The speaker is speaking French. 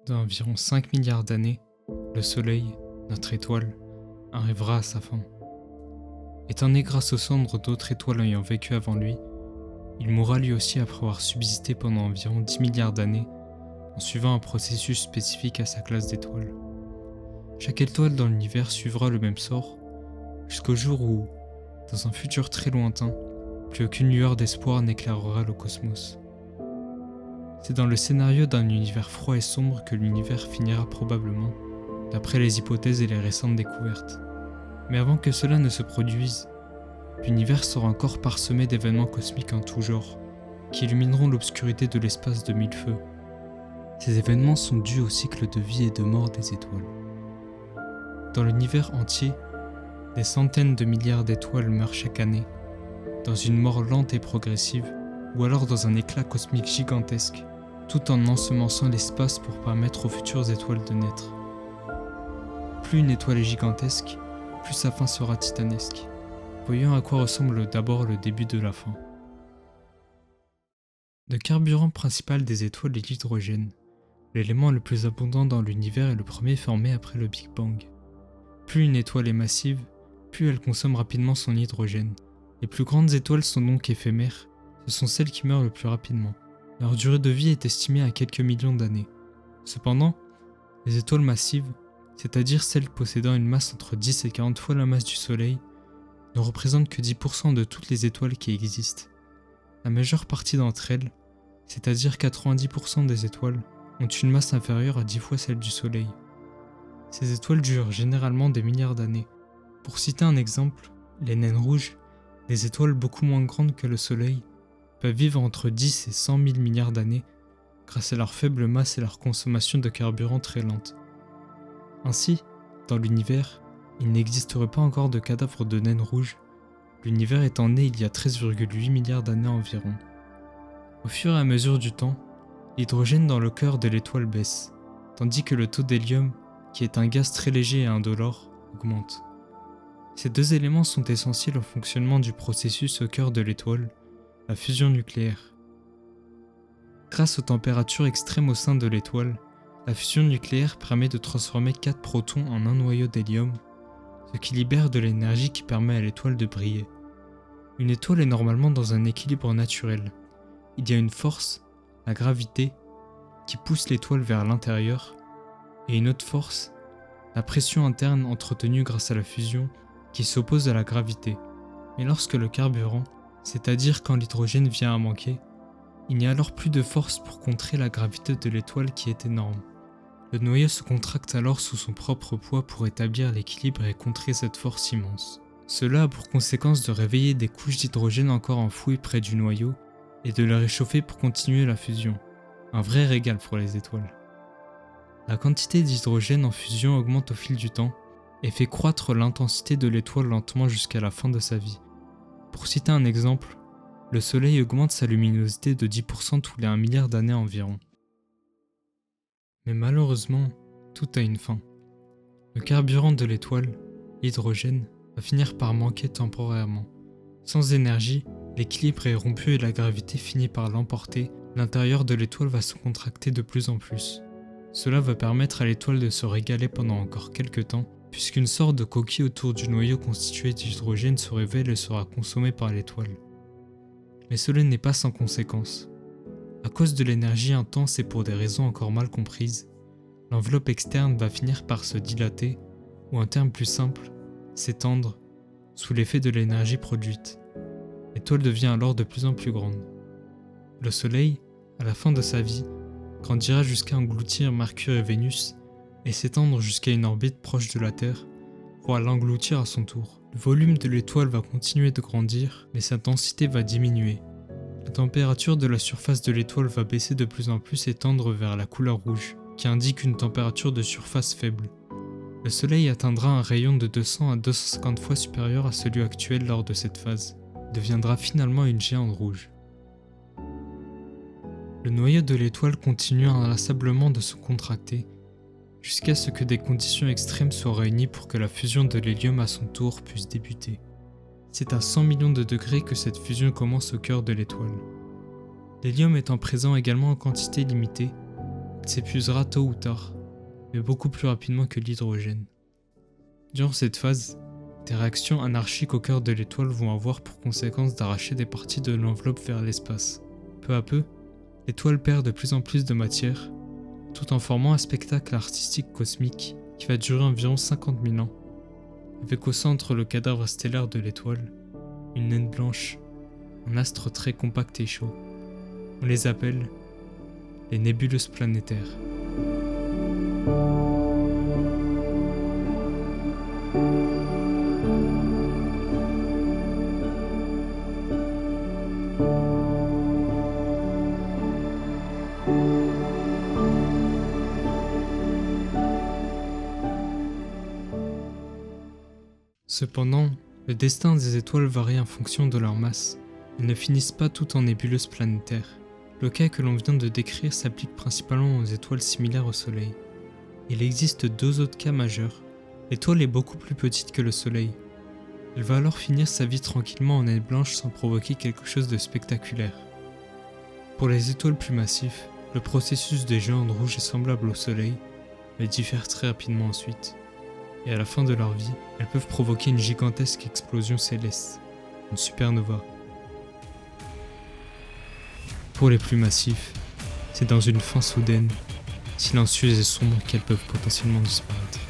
Dans environ 5 milliards d'années, le Soleil, notre étoile, arrivera à sa fin. Étant né grâce aux cendres d'autres étoiles ayant vécu avant lui, il mourra lui aussi après avoir subsisté pendant environ 10 milliards d'années en suivant un processus spécifique à sa classe d'étoiles. Chaque étoile dans l'univers suivra le même sort jusqu'au jour où, dans un futur très lointain, plus aucune lueur d'espoir n'éclairera le cosmos. C'est dans le scénario d'un univers froid et sombre que l'univers finira probablement, d'après les hypothèses et les récentes découvertes. Mais avant que cela ne se produise, l'univers sera encore parsemé d'événements cosmiques en tout genre, qui illumineront l'obscurité de l'espace de mille feux. Ces événements sont dus au cycle de vie et de mort des étoiles. Dans l'univers entier, des centaines de milliards d'étoiles meurent chaque année, dans une mort lente et progressive, ou alors dans un éclat cosmique gigantesque, tout en ensemençant l'espace pour permettre aux futures étoiles de naître. Plus une étoile est gigantesque, plus sa fin sera titanesque. Voyons à quoi ressemble d'abord le début de la fin. Le carburant principal des étoiles est l'hydrogène, l'élément le plus abondant dans l'univers et le premier formé après le Big Bang. Plus une étoile est massive, plus elle consomme rapidement son hydrogène. Les plus grandes étoiles sont donc éphémères, ce sont celles qui meurent le plus rapidement. Leur durée de vie est estimée à quelques millions d'années. Cependant, les étoiles massives, c'est-à-dire celles possédant une masse entre 10 et 40 fois la masse du Soleil, ne représentent que 10% de toutes les étoiles qui existent. La majeure partie d'entre elles, c'est-à-dire 90% des étoiles, ont une masse inférieure à 10 fois celle du Soleil. Ces étoiles durent généralement des milliards d'années. Pour citer un exemple, les naines rouges, des étoiles beaucoup moins grandes que le Soleil, peuvent vivre entre 10 et 100 000 milliards d'années grâce à leur faible masse et leur consommation de carburant très lente. Ainsi, dans l'univers, il n'existerait pas encore de cadavres de naines rouges, l'univers étant né il y a 13,8 milliards d'années environ. Au fur et à mesure du temps, l'hydrogène dans le cœur de l'étoile baisse, tandis que le taux d'hélium, qui est un gaz très léger et indolore, augmente. Ces deux éléments sont essentiels au fonctionnement du processus au cœur de l'étoile, la fusion nucléaire. Grâce aux températures extrêmes au sein de l'étoile, la fusion nucléaire permet de transformer 4 protons en un noyau d'hélium, ce qui libère de l'énergie qui permet à l'étoile de briller. Une étoile est normalement dans un équilibre naturel. Il y a une force, la gravité, qui pousse l'étoile vers l'intérieur, et une autre force, la pression interne entretenue grâce à la fusion, qui s'oppose à la gravité. Mais lorsque le carburant, c'est-à-dire quand l'hydrogène vient à manquer, il n'y a alors plus de force pour contrer la gravité de l'étoile qui est énorme. Le noyau se contracte alors sous son propre poids pour établir l'équilibre et contrer cette force immense. Cela a pour conséquence de réveiller des couches d'hydrogène encore enfouies près du noyau et de les réchauffer pour continuer la fusion. Un vrai régal pour les étoiles. La quantité d'hydrogène en fusion augmente au fil du temps et fait croître l'intensité de l'étoile lentement jusqu'à la fin de sa vie. Pour citer un exemple, le Soleil augmente sa luminosité de 10% tous les 1 milliard d'années environ. Mais malheureusement, tout a une fin. Le carburant de l'étoile, l'hydrogène, va finir par manquer temporairement. Sans énergie, l'équilibre est rompu et la gravité finit par l'emporter. L'intérieur de l'étoile va se contracter de plus en plus. Cela va permettre à l'étoile de se régaler pendant encore quelques temps, puisqu'une sorte de coquille autour du noyau constitué d'hydrogène se révèle et sera consommée par l'étoile. Mais cela n'est pas sans conséquences. À cause de l'énergie intense et pour des raisons encore mal comprises, l'enveloppe externe va finir par se dilater, ou en termes plus simples, s'étendre, sous l'effet de l'énergie produite. L'étoile devient alors de plus en plus grande. Le Soleil, à la fin de sa vie, grandira jusqu'à engloutir Mercure et Vénus, et s'étendre jusqu'à une orbite proche de la Terre, pour l'engloutir à son tour. Le volume de l'étoile va continuer de grandir, mais sa densité va diminuer. La température de la surface de l'étoile va baisser de plus en plus et tendre vers la couleur rouge, qui indique une température de surface faible. Le Soleil atteindra un rayon de 200 à 250 fois supérieur à celui actuel lors de cette phase. Il deviendra finalement une géante rouge. Le noyau de l'étoile continue inlassablement de se contracter, jusqu'à ce que des conditions extrêmes soient réunies pour que la fusion de l'hélium à son tour puisse débuter. C'est à 100 millions de degrés que cette fusion commence au cœur de l'étoile. L'hélium étant présent également en quantité limitée, il s'épuisera tôt ou tard, mais beaucoup plus rapidement que l'hydrogène. Durant cette phase, des réactions anarchiques au cœur de l'étoile vont avoir pour conséquence d'arracher des parties de l'enveloppe vers l'espace. Peu à peu, l'étoile perd de plus en plus de matière, tout en formant un spectacle artistique cosmique qui va durer environ 50 000 ans, avec au centre le cadavre stellaire de l'étoile, une naine blanche, un astre très compact et chaud. On les appelle les nébuleuses planétaires. Cependant, le destin des étoiles varie en fonction de leur masse. Elles ne finissent pas toutes en nébuleuses planétaires. Le cas que l'on vient de décrire s'applique principalement aux étoiles similaires au Soleil. Il existe deux autres cas majeurs. L'étoile est beaucoup plus petite que le Soleil. Elle va alors finir sa vie tranquillement en naine blanche sans provoquer quelque chose de spectaculaire. Pour les étoiles plus massives, le processus des géantes rouges est semblable au Soleil, mais diffère très rapidement ensuite. Et à la fin de leur vie, elles peuvent provoquer une gigantesque explosion céleste, une supernova. Pour les plus massifs, c'est dans une fin soudaine, silencieuse et sombre qu'elles peuvent potentiellement disparaître.